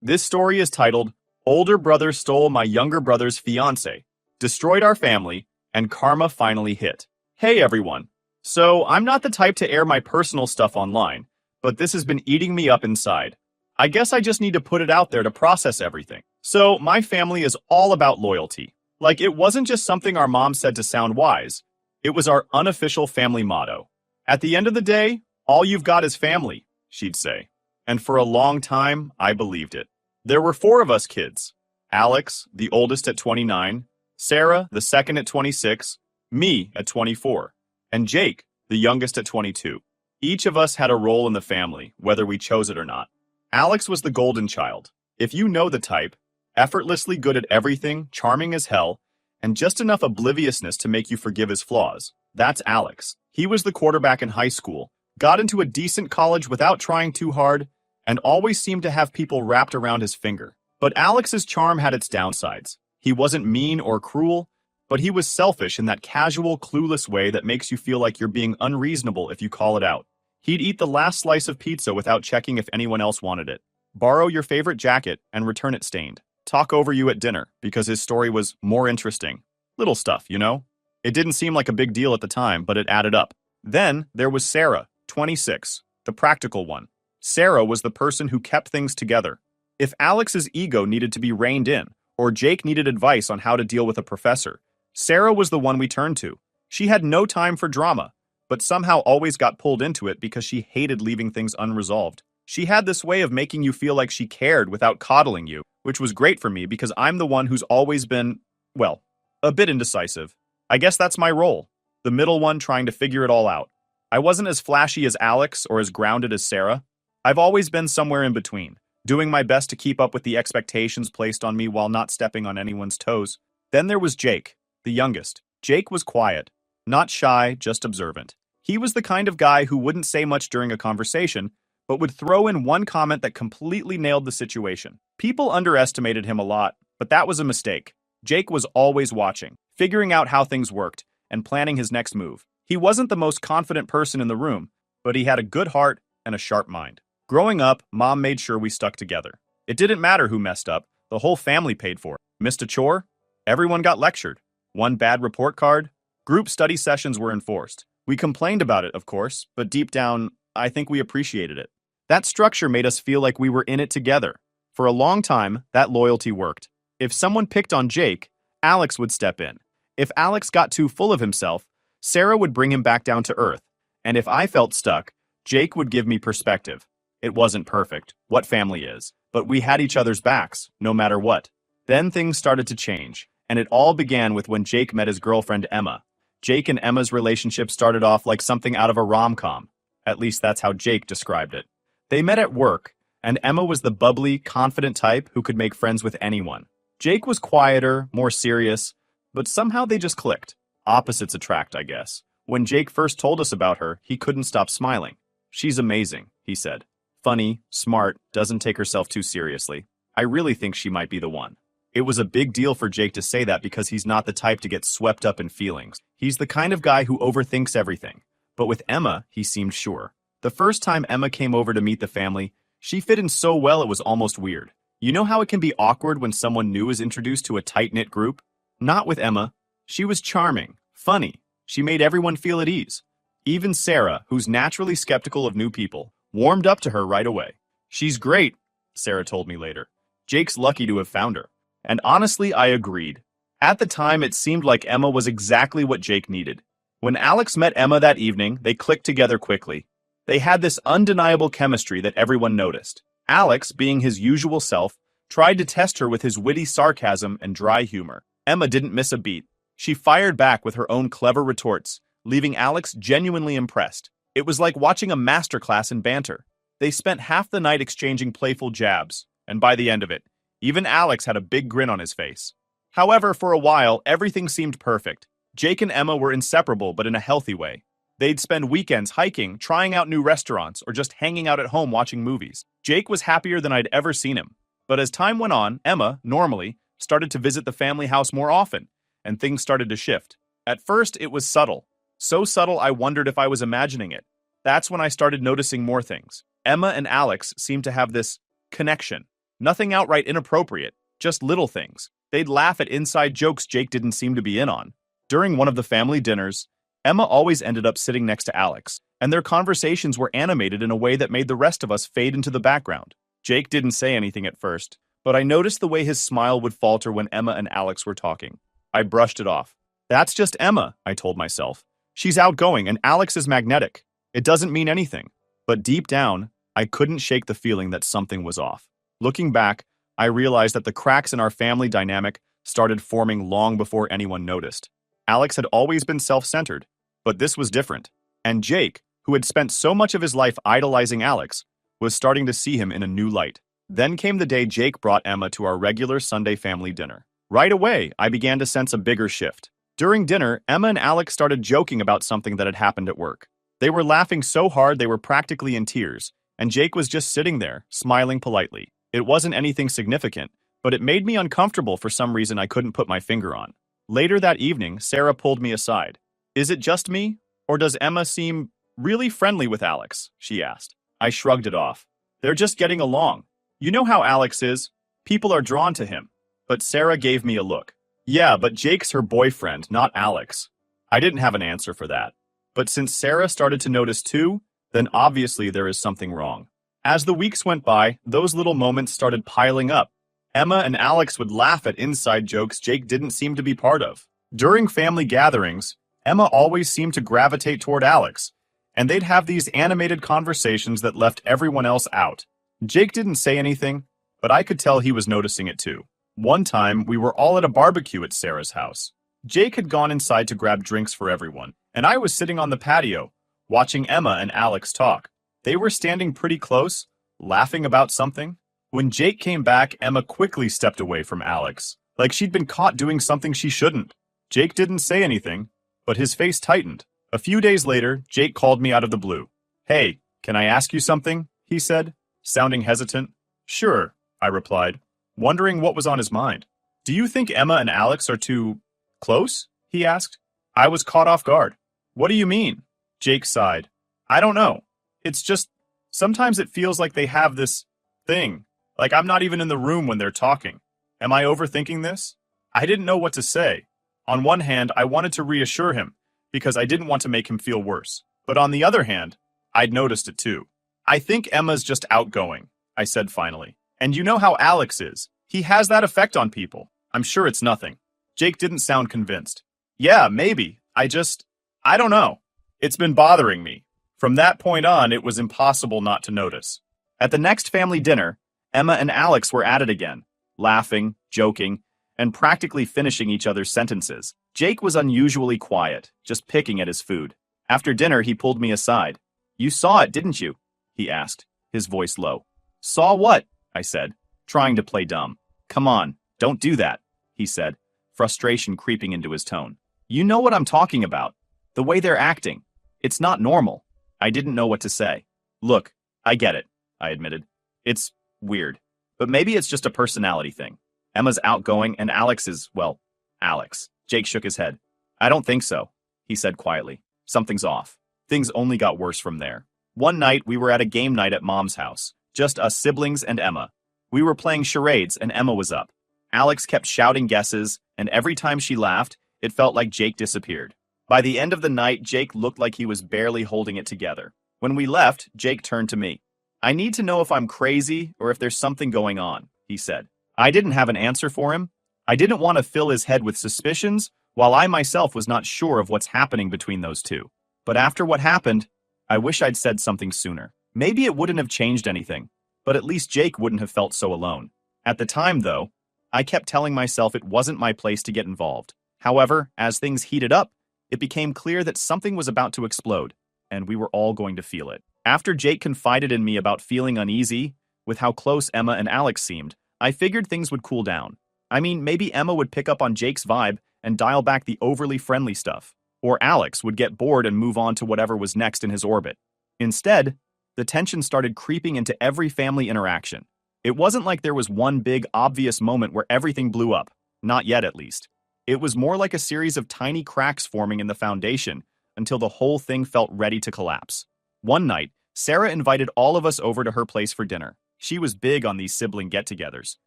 This story is titled, Older Brother Stole My Younger Brother's Fiancée, Destroyed Our Family, and Karma Finally Hit. Hey everyone. So, I'm not the type to air my personal stuff online, but this has been eating me up inside. I guess I just need to put it out there to process everything. So, my family is all about loyalty. Like, it wasn't just something our mom said to sound wise. It was our unofficial family motto. At the end of the day, all you've got is family, she'd say. And for a long time, I believed it. There were four of us kids. Alex, the oldest at 29, Sarah, the second at 26, me at 24, and Jake, the youngest at 22. Each of us had a role in the family, whether we chose it or not. Alex was the golden child. If you know the type, effortlessly good at everything, charming as hell, and just enough obliviousness to make you forgive his flaws. That's Alex. He was the quarterback in high school, got into a decent college without trying too hard, and always seemed to have people wrapped around his finger. But Alex's charm had its downsides. He wasn't mean or cruel, but he was selfish in that casual, clueless way that makes you feel like you're being unreasonable if you call it out. He'd eat the last slice of pizza without checking if anyone else wanted it, borrow your favorite jacket and return it stained, talk over you at dinner because his story was more interesting. Little stuff, you know? It didn't seem like a big deal at the time, but it added up. Then there was Sarah, 26, the practical one. Sarah was the person who kept things together. If Alex's ego needed to be reined in, or Jake needed advice on how to deal with a professor, Sarah was the one we turned to. She had no time for drama, but somehow always got pulled into it because she hated leaving things unresolved. She had this way of making you feel like she cared without coddling you, which was great for me because I'm the one who's always been, well, a bit indecisive. I guess that's my role, the middle one trying to figure it all out. I wasn't as flashy as Alex or as grounded as Sarah. I've always been somewhere in between, doing my best to keep up with the expectations placed on me while not stepping on anyone's toes. Then there was Jake, the youngest. Jake was quiet, not shy, just observant. He was the kind of guy who wouldn't say much during a conversation, but would throw in one comment that completely nailed the situation. People underestimated him a lot, but that was a mistake. Jake was always watching, figuring out how things worked, and planning his next move. He wasn't the most confident person in the room, but he had a good heart and a sharp mind. Growing up, Mom made sure we stuck together. It didn't matter who messed up, the whole family paid for it. Missed a chore? Everyone got lectured. One bad report card? Group study sessions were enforced. We complained about it, of course, but deep down, I think we appreciated it. That structure made us feel like we were in it together. For a long time, that loyalty worked. If someone picked on Jake, Alex would step in. If Alex got too full of himself, Sarah would bring him back down to earth. And if I felt stuck, Jake would give me perspective. It wasn't perfect, what family is, but we had each other's backs, no matter what. Then things started to change, and it all began with when Jake met his girlfriend Emma. Jake and Emma's relationship started off like something out of a rom-com. At least that's how Jake described it. They met at work, and Emma was the bubbly, confident type who could make friends with anyone. Jake was quieter, more serious, but somehow they just clicked. Opposites attract, I guess. When Jake first told us about her, he couldn't stop smiling. She's amazing, he said. Funny, smart, doesn't take herself too seriously. I really think she might be the one. It was a big deal for Jake to say that because he's not the type to get swept up in feelings. He's the kind of guy who overthinks everything. But with Emma, he seemed sure. The first time Emma came over to meet the family, she fit in so well it was almost weird. You know how it can be awkward when someone new is introduced to a tight-knit group? Not with Emma. She was charming, funny. She made everyone feel at ease. Even Sarah, who's naturally skeptical of new people, warmed up to her right away. She's great, Sarah told me later. Jake's lucky to have found her. And honestly, I agreed. At the time, it seemed like Emma was exactly what Jake needed. When Alex met Emma that evening, they clicked together quickly. They had this undeniable chemistry that everyone noticed. Alex, being his usual self, tried to test her with his witty sarcasm and dry humor. Emma didn't miss a beat. She fired back with her own clever retorts, leaving Alex genuinely impressed. It was like watching a masterclass in banter. They spent half the night exchanging playful jabs, and by the end of it, even Alex had a big grin on his face. However, for a while, everything seemed perfect. Jake and Emma were inseparable, but in a healthy way. They'd spend weekends hiking, trying out new restaurants, or just hanging out at home watching movies. Jake was happier than I'd ever seen him. But as time went on, Emma, normally, started to visit the family house more often, and things started to shift. At first, it was subtle. So subtle I wondered if I was imagining it. That's when I started noticing more things. Emma and Alex seemed to have this connection. Nothing outright inappropriate, just little things. They'd laugh at inside jokes Jake didn't seem to be in on. During one of the family dinners, Emma always ended up sitting next to Alex, and their conversations were animated in a way that made the rest of us fade into the background. Jake didn't say anything at first, but I noticed the way his smile would falter when Emma and Alex were talking. I brushed it off. That's just Emma, I told myself. She's outgoing and Alex is magnetic. It doesn't mean anything. But deep down, I couldn't shake the feeling that something was off. Looking back, I realized that the cracks in our family dynamic started forming long before anyone noticed. Alex had always been self-centered, but this was different. And Jake, who had spent so much of his life idolizing Alex, was starting to see him in a new light. Then came the day Jake brought Emma to our regular Sunday family dinner. Right away, I began to sense a bigger shift. During dinner, Emma and Alex started joking about something that had happened at work. They were laughing so hard they were practically in tears, and Jake was just sitting there, smiling politely. It wasn't anything significant, but it made me uncomfortable for some reason I couldn't put my finger on. Later that evening, Sarah pulled me aside. "Is it just me, or does Emma seem really friendly with Alex?" she asked. I shrugged it off. "They're just getting along. You know how Alex is. People are drawn to him." But Sarah gave me a look. "Yeah, but Jake's her boyfriend, not Alex." I didn't have an answer for that. But since Sarah started to notice too, then obviously there is something wrong. As the weeks went by, those little moments started piling up. Emma and Alex would laugh at inside jokes Jake didn't seem to be part of. During family gatherings, Emma always seemed to gravitate toward Alex, and they'd have these animated conversations that left everyone else out. Jake didn't say anything, but I could tell he was noticing it too. One time, we were all at a barbecue at Sarah's house. Jake had gone inside to grab drinks for everyone, and I was sitting on the patio, watching Emma and Alex talk. They were standing pretty close, laughing about something. When Jake came back, Emma quickly stepped away from Alex, like she'd been caught doing something she shouldn't. Jake didn't say anything, but his face tightened. A few days later, Jake called me out of the blue. "Hey, can I ask you something?" he said, sounding hesitant. "Sure," I replied, wondering what was on his mind. "Do you think Emma and Alex are too close?" he asked. I was caught off guard. "What do you mean?" Jake sighed. "I don't know. It's just, sometimes it feels like they have this thing, like I'm not even in the room when they're talking. Am I overthinking this?" I didn't know what to say. On one hand, I wanted to reassure him, because I didn't want to make him feel worse. But on the other hand, I'd noticed it too. "I think Emma's just outgoing," I said finally. "And you know how Alex is. He has that effect on people. I'm sure it's nothing." Jake didn't sound convinced. "Yeah, maybe. I don't know. It's been bothering me." From that point on, it was impossible not to notice. At the next family dinner, Emma and Alex were at it again, laughing, joking, and practically finishing each other's sentences. Jake was unusually quiet, just picking at his food. After dinner, he pulled me aside. "You saw it, didn't you?" he asked, his voice low. "Saw what?" I said, trying to play dumb. "Come on, don't do that," he said, frustration creeping into his tone. "You know what I'm talking about. The way they're acting. It's not normal." I didn't know what to say. "Look, I get it," I admitted. "It's weird. But maybe it's just a personality thing. Emma's outgoing and Alex is, well, Alex." Jake shook his head. "I don't think so," he said quietly. "Something's off." Things only got worse from there. One night, we were at a game night at Mom's house. Just us siblings and Emma. We were playing charades and Emma was up. Alex kept shouting guesses, and every time she laughed, it felt like Jake disappeared. By the end of the night, Jake looked like he was barely holding it together. When we left, Jake turned to me. "I need to know if I'm crazy or if there's something going on," he said. I didn't have an answer for him. I didn't want to fill his head with suspicions, while I myself was not sure of what's happening between those two. But after what happened, I wish I'd said something sooner. Maybe it wouldn't have changed anything, but at least Jake wouldn't have felt so alone. At the time, though, I kept telling myself it wasn't my place to get involved. However, as things heated up, it became clear that something was about to explode, and we were all going to feel it. After Jake confided in me about feeling uneasy with how close Emma and Alex seemed, I figured things would cool down. I mean, maybe Emma would pick up on Jake's vibe and dial back the overly friendly stuff, or Alex would get bored and move on to whatever was next in his orbit. Instead, the tension started creeping into every family interaction. It wasn't like there was one big, obvious moment where everything blew up. Not yet, at least. It was more like a series of tiny cracks forming in the foundation until the whole thing felt ready to collapse. One night, Sarah invited all of us over to her place for dinner. She was big on these sibling get-togethers.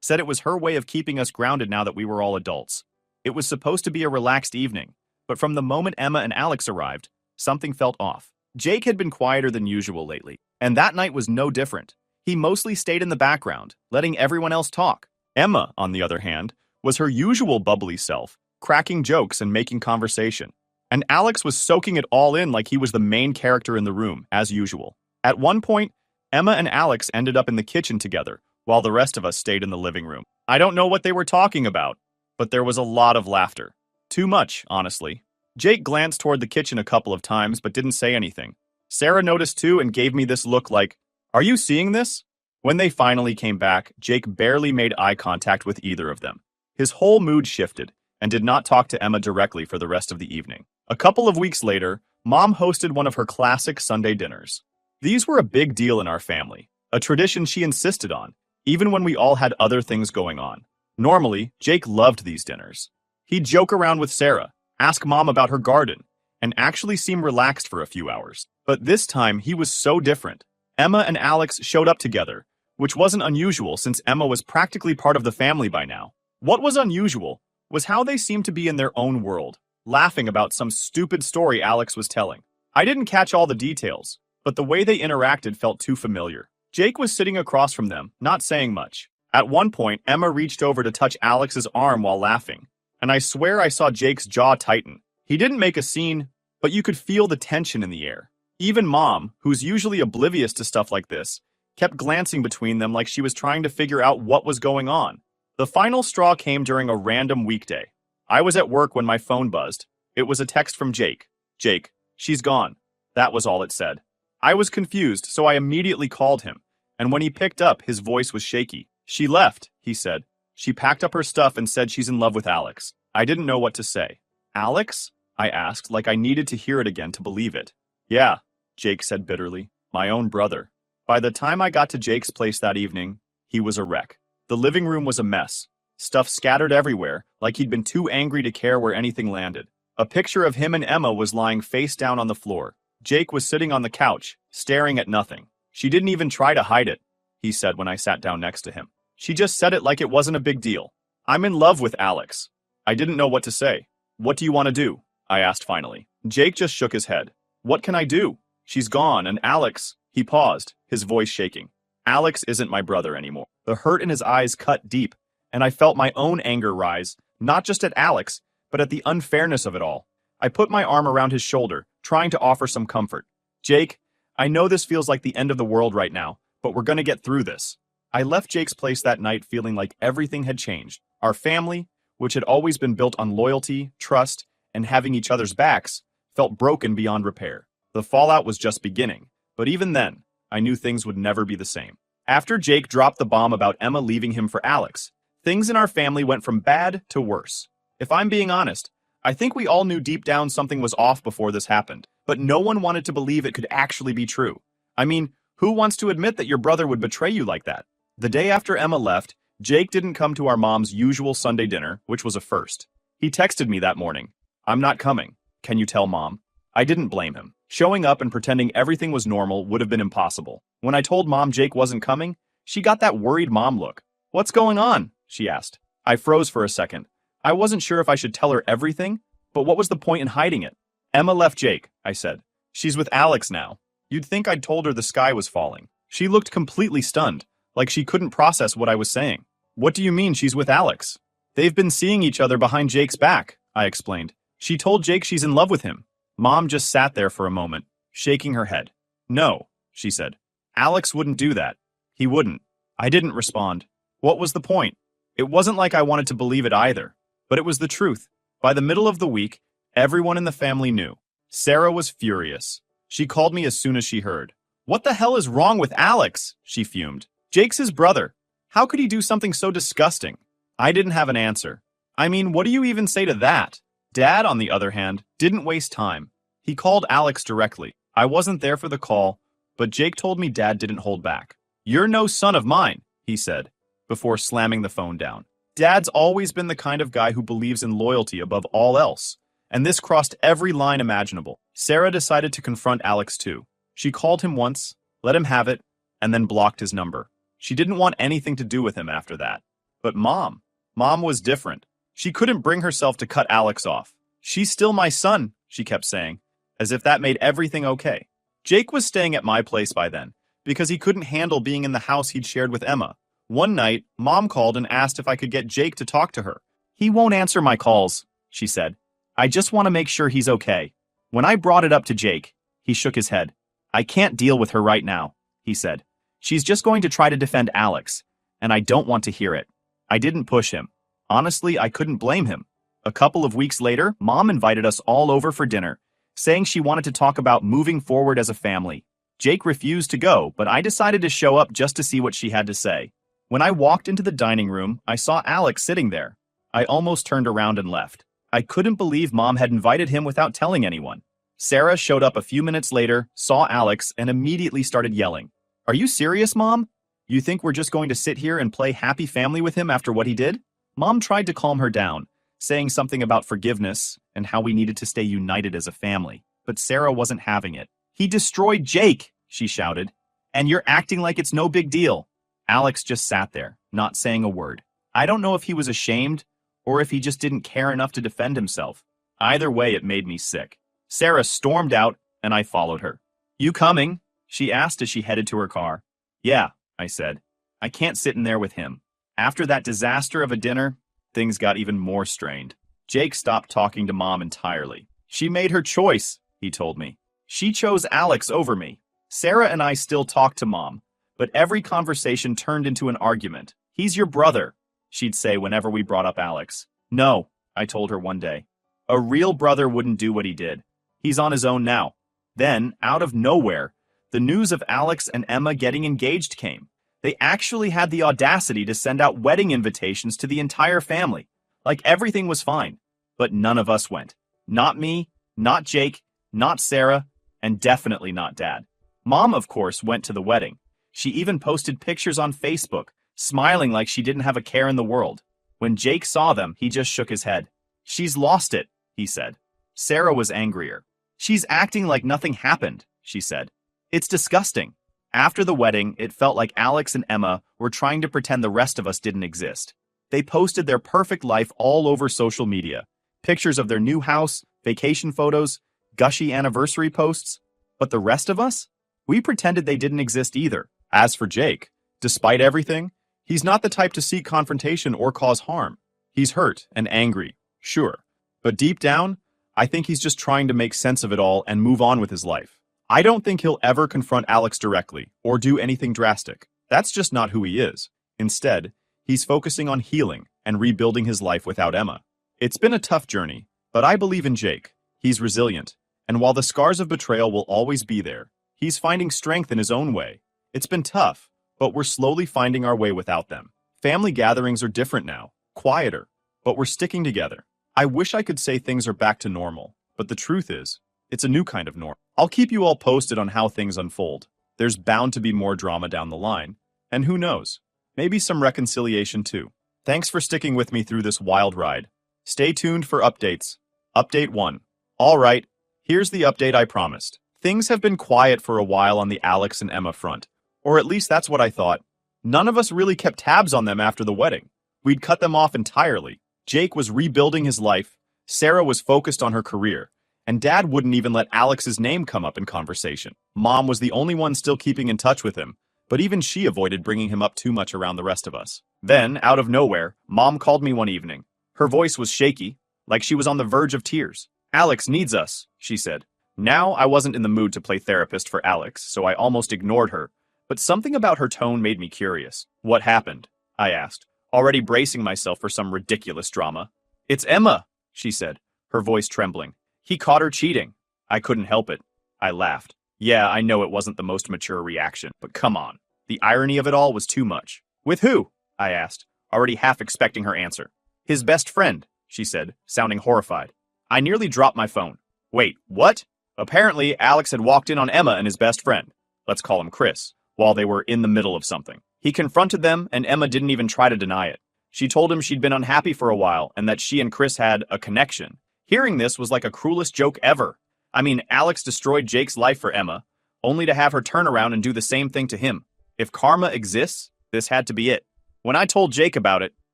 Said it was her way of keeping us grounded now that we were all adults. It was supposed to be a relaxed evening, but from the moment Emma and Alex arrived, something felt off. Jake had been quieter than usual lately, and that night was no different. He mostly stayed in the background, letting everyone else talk. Emma, on the other hand, was her usual bubbly self, cracking jokes and making conversation. And Alex was soaking it all in like he was the main character in the room, as usual. At one point, Emma and Alex ended up in the kitchen together, while the rest of us stayed in the living room. I don't know what they were talking about, but there was a lot of laughter. Too much, honestly. Jake glanced toward the kitchen a couple of times but didn't say anything. Sarah noticed too and gave me this look like, "Are you seeing this?" When they finally came back, Jake barely made eye contact with either of them. His whole mood shifted and did not talk to Emma directly for the rest of the evening. A couple of weeks later, Mom hosted one of her classic Sunday dinners. These were a big deal in our family, a tradition she insisted on, even when we all had other things going on. Normally, Jake loved these dinners. He'd joke around with Sarah, ask Mom about her garden, and actually seem relaxed for a few hours. But this time, he was so different. Emma and Alex showed up together, which wasn't unusual since Emma was practically part of the family by now. What was unusual was how they seemed to be in their own world, laughing about some stupid story Alex was telling. I didn't catch all the details, but the way they interacted felt too familiar. Jake was sitting across from them, not saying much. At one point, Emma reached over to touch Alex's arm while laughing, and I swear I saw Jake's jaw tighten. He didn't make a scene, but you could feel the tension in the air. Even Mom, who's usually oblivious to stuff like this, kept glancing between them like she was trying to figure out what was going on. The final straw came during a random weekday. I was at work when my phone buzzed. It was a text from Jake. "Jake, she's gone." That was all it said. I was confused, so I immediately called him, and when he picked up, his voice was shaky. "She left," he said. "She packed up her stuff and said she's in love with Alex." I didn't know what to say. "Alex?" I asked, like I needed to hear it again to believe it. "Yeah," Jake said bitterly. "My own brother." By the time I got to Jake's place that evening, he was a wreck. The living room was a mess. Stuff scattered everywhere, like he'd been too angry to care where anything landed. A picture of him and Emma was lying face down on the floor. Jake was sitting on the couch, staring at nothing. "She didn't even try to hide it," he said when I sat down next to him. "She just said it like it wasn't a big deal. I'm in love with Alex." I didn't know what to say. "What do you want to do?" I asked finally. Jake just shook his head. "What can I do? She's gone, and Alex..." He paused, his voice shaking. "Alex isn't my brother anymore." The hurt in his eyes cut deep, and I felt my own anger rise, not just at Alex, but at the unfairness of it all. I put my arm around his shoulder, trying to offer some comfort. "Jake, I know this feels like the end of the world right now, but we're gonna get through this." I left Jake's place that night feeling like everything had changed. Our family, which had always been built on loyalty, trust, and having each other's backs, felt broken beyond repair. The fallout was just beginning. But even then, I knew things would never be the same. After Jake dropped the bomb about Emma leaving him for Alex, things in our family went from bad to worse. If I'm being honest, I think we all knew deep down something was off before this happened, but no one wanted to believe it could actually be true. I mean, who wants to admit that your brother would betray you like that? The day after Emma left, Jake didn't come to our mom's usual Sunday dinner, which was a first. He texted me that morning. "I'm not coming. Can you tell Mom?" I didn't blame him. Showing up and pretending everything was normal would have been impossible. When I told Mom Jake wasn't coming, she got that worried mom look. "What's going on?" she asked. I froze for a second. I wasn't sure if I should tell her everything, but what was the point in hiding it? "Emma left Jake," I said. "She's with Alex now." You'd think I'd told her the sky was falling. She looked completely stunned, like she couldn't process what I was saying. "What do you mean she's with Alex?" "They've been seeing each other behind Jake's back," I explained. "She told Jake she's in love with him." Mom just sat there for a moment, shaking her head. "No," she said. "Alex wouldn't do that. He wouldn't." I didn't respond. What was the point? It wasn't like I wanted to believe it either, but it was the truth. By the middle of the week, everyone in the family knew. Sarah was furious. She called me as soon as she heard. "What the hell is wrong with Alex?" she fumed. "Jake's his brother. How could he do something so disgusting?" I didn't have an answer. I mean, what do you even say to that? Dad, on the other hand, didn't waste time. He called Alex directly. I wasn't there for the call, but Jake told me Dad didn't hold back. "You're no son of mine," he said, before slamming the phone down. Dad's always been the kind of guy who believes in loyalty above all else, and this crossed every line imaginable. Sarah decided to confront Alex too. She called him once, let him have it, and then blocked his number. She didn't want anything to do with him after that. But Mom was different. She couldn't bring herself to cut Alex off. "She's still my son," she kept saying, as if that made everything okay. Jake was staying at my place by then, because he couldn't handle being in the house he'd shared with Emma. One night, Mom called and asked if I could get Jake to talk to her. "He won't answer my calls," she said. "I just want to make sure he's okay." When I brought it up to Jake, he shook his head. "I can't deal with her right now," he said. "She's just going to try to defend Alex, and I don't want to hear it." I didn't push him. Honestly, I couldn't blame him. A couple of weeks later, Mom invited us all over for dinner, saying she wanted to talk about moving forward as a family. Jake refused to go, but I decided to show up just to see what she had to say. When I walked into the dining room, I saw Alex sitting there. I almost turned around and left. I couldn't believe Mom had invited him without telling anyone. Sarah showed up a few minutes later, saw Alex, and immediately started yelling. "Are you serious, Mom? You think we're just going to sit here and play happy family with him after what he did?" Mom tried to calm her down, saying something about forgiveness and how we needed to stay united as a family. But Sarah wasn't having it. "He destroyed Jake," she shouted, "and you're acting like it's no big deal." Alex just sat there, not saying a word. I don't know if he was ashamed or if he just didn't care enough to defend himself. Either way, it made me sick. Sarah stormed out, and I followed her. "You coming?" she asked as she headed to her car. "Yeah," I said. "I can't sit in there with him." After that disaster of a dinner, things got even more strained. Jake stopped talking to Mom entirely. "She made her choice," he told me. "She chose Alex over me." Sarah and I still talked to Mom, but every conversation turned into an argument. "He's your brother," she'd say whenever we brought up Alex. "No," I told her one day. "A real brother wouldn't do what he did. He's on his own now." Then, out of nowhere, the news of Alex and Emma getting engaged came. They actually had the audacity to send out wedding invitations to the entire family. Like everything was fine. But none of us went. Not me, not Jake, not Sarah, and definitely not Dad. Mom, of course, went to the wedding. She even posted pictures on Facebook, smiling like she didn't have a care in the world. When Jake saw them, he just shook his head. "She's lost it," he said. Sarah was angrier. "She's acting like nothing happened," she said. "It's disgusting." After the wedding, it felt like Alex and Emma were trying to pretend the rest of us didn't exist. They posted their perfect life all over social media. Pictures of their new house, vacation photos, gushy anniversary posts. But the rest of us? We pretended they didn't exist either. As for Jake, despite everything, he's not the type to seek confrontation or cause harm. He's hurt and angry, sure. But deep down, I think he's just trying to make sense of it all and move on with his life. I don't think he'll ever confront Alex directly or do anything drastic. That's just not who he is. Instead, he's focusing on healing and rebuilding his life without Emma. It's been a tough journey, but I believe in Jake. He's resilient, and while the scars of betrayal will always be there, he's finding strength in his own way. It's been tough, but we're slowly finding our way without them. Family gatherings are different now, quieter, but we're sticking together. I wish I could say things are back to normal, but the truth is, it's a new kind of norm. I'll keep you all posted on how things unfold. There's bound to be more drama down the line. And who knows? Maybe some reconciliation too. Thanks for sticking with me through this wild ride. Stay tuned for updates. Update 1. All right, here's the update I promised. Things have been quiet for a while on the Alex and Emma front. Or at least that's what I thought. None of us really kept tabs on them after the wedding. We'd cut them off entirely. Jake was rebuilding his life. Sarah was focused on her career. And Dad wouldn't even let Alex's name come up in conversation. Mom was the only one still keeping in touch with him, but even she avoided bringing him up too much around the rest of us. Then, out of nowhere, Mom called me one evening. Her voice was shaky, like she was on the verge of tears. "Alex needs us," she said. Now, I wasn't in the mood to play therapist for Alex, so I almost ignored her, but something about her tone made me curious. "What happened?" I asked, already bracing myself for some ridiculous drama. "It's Emma," she said, her voice trembling. "He caught her cheating." I couldn't help it. I laughed. Yeah, I know it wasn't the most mature reaction, but come on. The irony of it all was too much. "With who?" I asked, already half expecting her answer. "His best friend," she said, sounding horrified. I nearly dropped my phone. Wait, what? Apparently, Alex had walked in on Emma and his best friend, let's call him Chris, while they were in the middle of something. He confronted them, and Emma didn't even try to deny it. She told him she'd been unhappy for a while and that she and Chris had a connection. Hearing this was like a cruelest joke ever. I mean, Alex destroyed Jake's life for Emma, only to have her turn around and do the same thing to him. If karma exists, This had to be it. When I told Jake about it,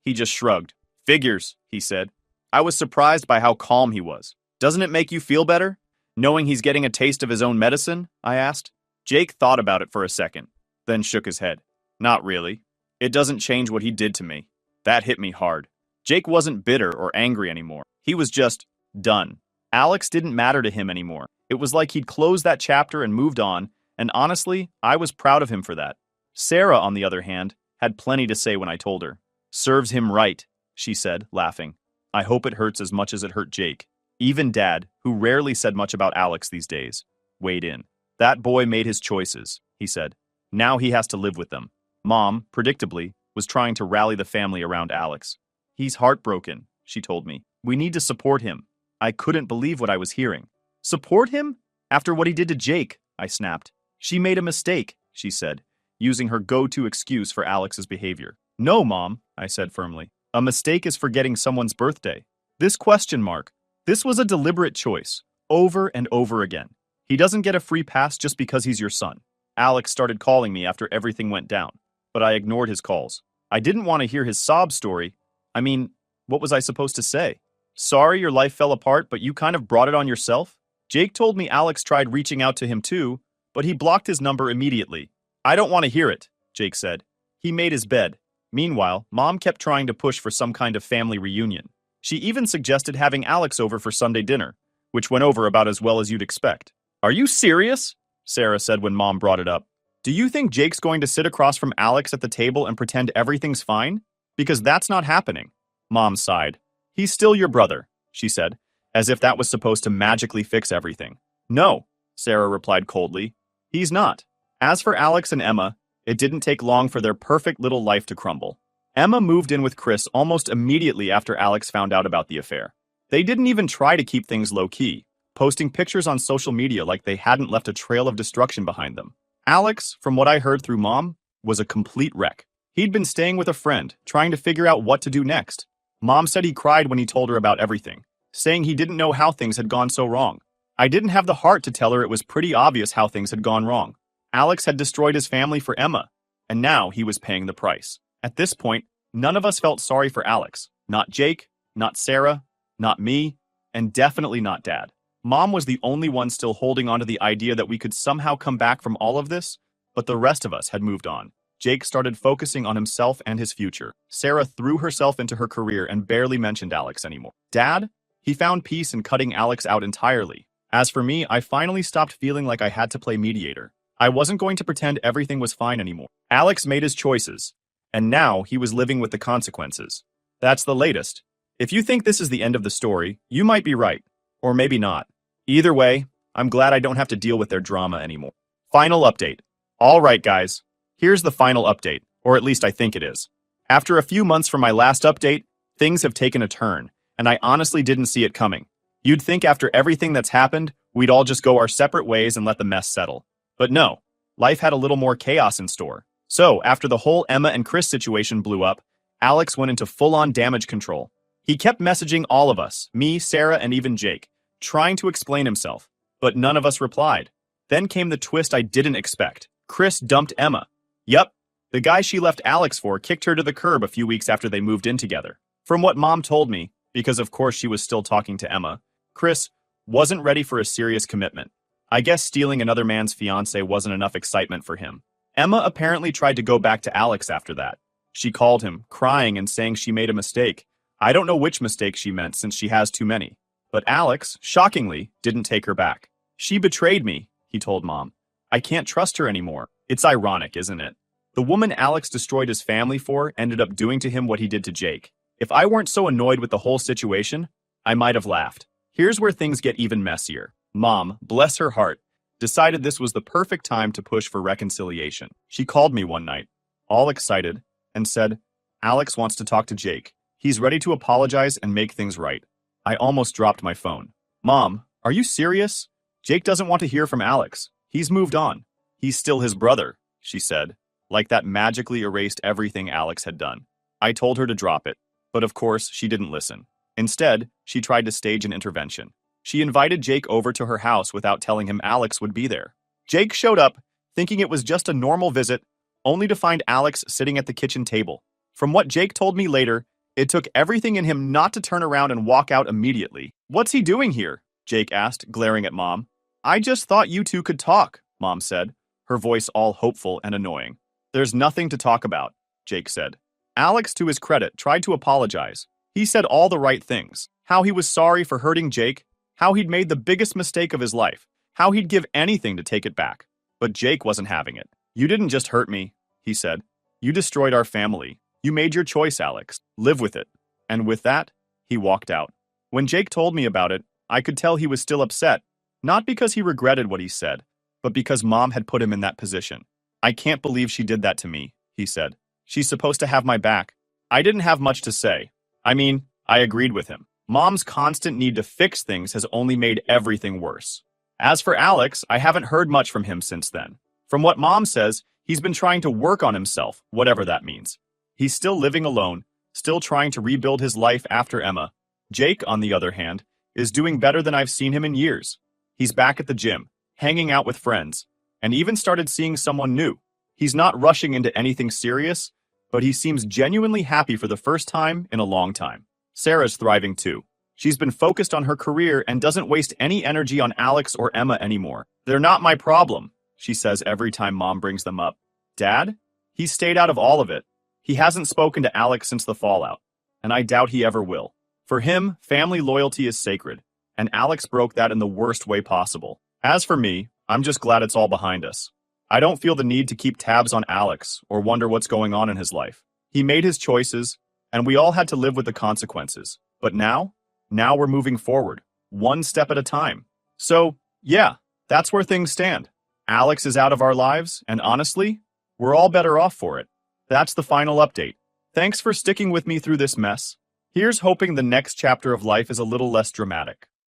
he just shrugged. Figures, he said. I was surprised by how calm he was. Doesn't it make you feel better, knowing he's getting a taste of his own medicine? I asked. Jake thought about it for a second, then shook his head. Not really. It doesn't change what he did to me. That hit me hard. Jake wasn't bitter or angry anymore. He was just done. Alex didn't matter to him anymore. It was like he'd closed that chapter and moved on, and honestly, I was proud of him for that. Sarah, on the other hand, had plenty to say when I told her. Serves him right, she said, laughing. I hope it hurts as much as it hurt Jake. Even Dad, who rarely said much about Alex these days, weighed in. That boy made his choices, he said. Now he has to live with them. Mom, predictably, was trying to rally the family around Alex. He's heartbroken, she told me. We need to support him. I couldn't believe what I was hearing. Support him? After what he did to Jake, I snapped. She made a mistake, she said, using her go-to excuse for Alex's behavior. No, Mom, I said firmly. A mistake is forgetting someone's birthday. This was a deliberate choice, over and over again. He doesn't get a free pass just because he's your son. Alex started calling me after everything went down, but I ignored his calls. I didn't want to hear his sob story. I mean, what was I supposed to say? Sorry your life fell apart, but you kind of brought it on yourself? Jake told me Alex tried reaching out to him too, but he blocked his number immediately. I don't want to hear it, Jake said. He made his bed. Meanwhile, Mom kept trying to push for some kind of family reunion. She even suggested having Alex over for Sunday dinner, which went over about as well as you'd expect. Are you serious? Sarah said when Mom brought it up. Do you think Jake's going to sit across from Alex at the table and pretend everything's fine? Because that's not happening. Mom sighed. He's still your brother, she said, as if that was supposed to magically fix everything. No, Sarah replied coldly. He's not. As for Alex and Emma, it didn't take long for their perfect little life to crumble. Emma moved in with Chris almost immediately after Alex found out about the affair. They didn't even try to keep things low-key, posting pictures on social media like they hadn't left a trail of destruction behind them. Alex, from what I heard through Mom, was a complete wreck. He'd been staying with a friend, trying to figure out what to do next. Mom said he cried when he told her about everything, saying he didn't know how things had gone so wrong. I didn't have the heart to tell her it was pretty obvious how things had gone wrong. Alex had destroyed his family for Emma, and now he was paying the price. At this point, none of us felt sorry for Alex. Not Jake, not Sarah, not me, and definitely not Dad. Mom was the only one still holding on to the idea that we could somehow come back from all of this, but the rest of us had moved on. Jake started focusing on himself and his future. Sarah threw herself into her career and barely mentioned Alex anymore. Dad? He found peace in cutting Alex out entirely. As for me, I finally stopped feeling like I had to play mediator. I wasn't going to pretend everything was fine anymore. Alex made his choices, and now he was living with the consequences. That's the latest. If you think this is the end of the story, you might be right. Or maybe not. Either way, I'm glad I don't have to deal with their drama anymore. Final update. All right, guys. Here's the final update, or at least I think it is. After a few months from my last update, things have taken a turn, and I honestly didn't see it coming. You'd think after everything that's happened, we'd all just go our separate ways and let the mess settle. But no, life had a little more chaos in store. So, after the whole Emma and Chris situation blew up, Alex went into full-on damage control. He kept messaging all of us, me, Sarah, and even Jake, trying to explain himself, but none of us replied. Then came the twist I didn't expect. Chris dumped Emma. Yup, the guy she left Alex for kicked her to the curb a few weeks after they moved in together. From what Mom told me, because of course she was still talking to Emma, Chris wasn't ready for a serious commitment. I guess stealing another man's fiancée wasn't enough excitement for him. Emma apparently tried to go back to Alex after that. She called him, crying and saying she made a mistake. I don't know which mistake she meant since she has too many. But Alex, shockingly, didn't take her back. She betrayed me, he told Mom. I can't trust her anymore. It's ironic, isn't it? The woman Alex destroyed his family for ended up doing to him what he did to Jake. If I weren't so annoyed with the whole situation, I might have laughed. Here's where things get even messier. Mom, bless her heart, decided this was the perfect time to push for reconciliation. She called me one night, all excited, and said, Alex wants to talk to Jake. He's ready to apologize and make things right. I almost dropped my phone. Mom, are you serious? Jake doesn't want to hear from Alex. He's moved on. He's still his brother, she said, like that magically erased everything Alex had done. I told her to drop it, but of course she didn't listen. Instead, she tried to stage an intervention. She invited Jake over to her house without telling him Alex would be there. Jake showed up, thinking it was just a normal visit, only to find Alex sitting at the kitchen table. From what Jake told me later, it took everything in him not to turn around and walk out immediately. "What's he doing here?" Jake asked, glaring at Mom. "I just thought you two could talk," Mom said, her voice all hopeful and annoying. "There's nothing to talk about," Jake said. Alex, to his credit, tried to apologize. He said all the right things. How he was sorry for hurting Jake, how he'd made the biggest mistake of his life, how he'd give anything to take it back. But Jake wasn't having it. "You didn't just hurt me," he said. "You destroyed our family. You made your choice, Alex. Live with it." And with that, he walked out. When Jake told me about it, I could tell he was still upset, not because he regretted what he said, but because Mom had put him in that position. "I can't believe she did that to me," he said. "She's supposed to have my back." I didn't have much to say. I mean, I agreed with him. Mom's constant need to fix things has only made everything worse. As for Alex, I haven't heard much from him since then. From what Mom says, he's been trying to work on himself, whatever that means. He's still living alone, still trying to rebuild his life after Emma. Jake, on the other hand, is doing better than I've seen him in years. He's back at the gym, hanging out with friends, and even started seeing someone new. He's not rushing into anything serious, but he seems genuinely happy for the first time in a long time. Sarah's thriving too. She's been focused on her career and doesn't waste any energy on Alex or Emma anymore. "They're not my problem," she says every time Mom brings them up. "Dad? He's stayed out of all of it. He hasn't spoken to Alex since the fallout, and I doubt he ever will. For him, family loyalty is sacred, and Alex broke that in the worst way possible. As for me, I'm just glad it's all behind us. I don't feel the need to keep tabs on Alex or wonder what's going on in his life. He made his choices, and we all had to live with the consequences. But now we're moving forward, one step at a time. So, yeah, that's where things stand. Alex is out of our lives, and honestly, we're all better off for it. That's the final update. Thanks for sticking with me through this mess. Here's hoping the next chapter of life is a little less dramatic.